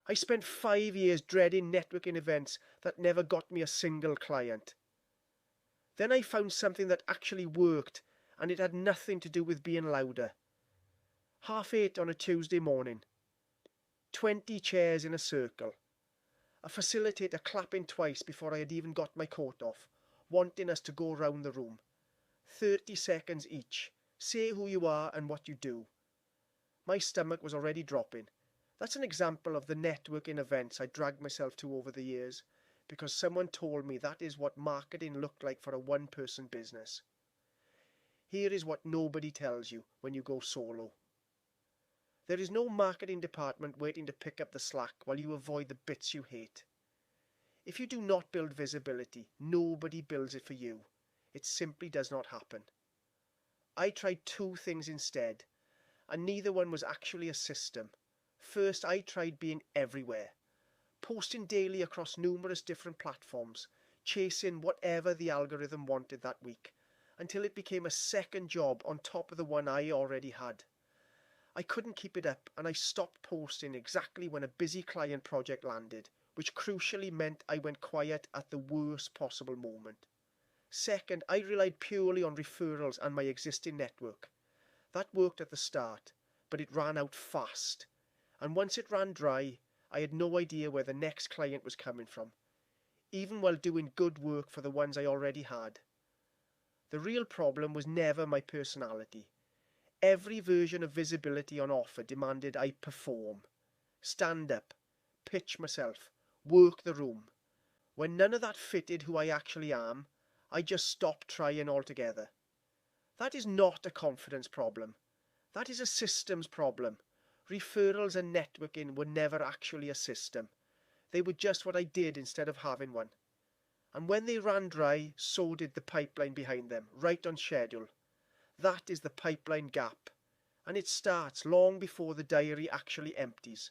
I spent 5 years dreading networking events that never got me a single client. Then I found something that actually worked, and it had nothing to do with being louder. 8:30 on a Tuesday morning. 20 chairs in a circle. A facilitator clapping twice before I had even got my coat off, wanting us to go round the room. 30 seconds each. Say who you are and what you do. My stomach was already dropping. That's an example of the networking events I dragged myself to over the years, because someone told me that is what marketing looked like for a one-person business. Here is what nobody tells you when you go solo. There is no marketing department waiting to pick up the slack while you avoid the bits you hate. If you do not build visibility, nobody builds it for you. It simply does not happen. I tried 2 things instead, and neither one was actually a system. First, I tried being everywhere, posting daily across numerous different platforms, chasing whatever the algorithm wanted that week, until it became a second job on top of the one I already had. I couldn't keep it up, and I stopped posting exactly when a busy client project landed, which crucially meant I went quiet at the worst possible moment. Second, I relied purely on referrals and my existing network. That worked at the start, but it ran out fast. And once it ran dry, I had no idea where the next client was coming from, even while doing good work for the ones I already had. The real problem was never my personality. Every version of visibility on offer demanded I perform, stand up, pitch myself, work the room. When none of that fitted who I actually am, I just stopped trying altogether. That is not a confidence problem. That is a systems problem. Referrals and networking were never actually a system. They were just what I did instead of having one. And when they ran dry, so did the pipeline behind them, right on schedule. That is the pipeline gap. And it starts long before the diary actually empties.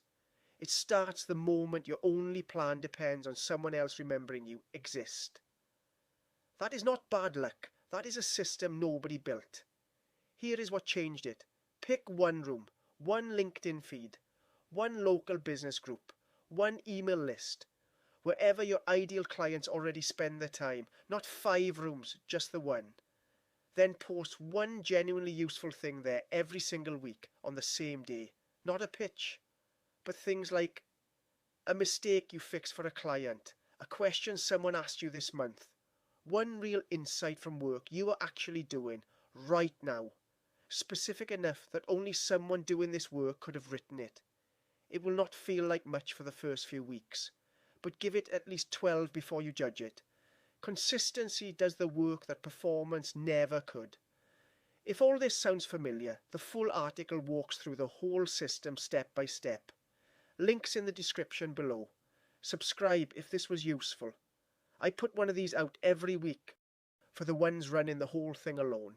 It starts the moment your only plan depends on someone else remembering you exist. That is not bad luck. That is a system nobody built. Here is what changed it. Pick one room, one LinkedIn feed, one local business group, one email list, wherever your ideal clients already spend their time. Not 5 rooms, just the one. Then post one genuinely useful thing there every single week on the same day. Not a pitch, but things like a mistake you fixed for a client, a question someone asked you this month, one real insight from work you are actually doing right now, specific enough that only someone doing this work could have written it. It will not feel like much for the first few weeks, but give it at least 12 before you judge it. Consistency does the work that performance never could. If all this sounds familiar, the full article walks through the whole system step by step. Links in the description below. Subscribe if this was useful. I put one of these out every week for the ones running the whole thing alone.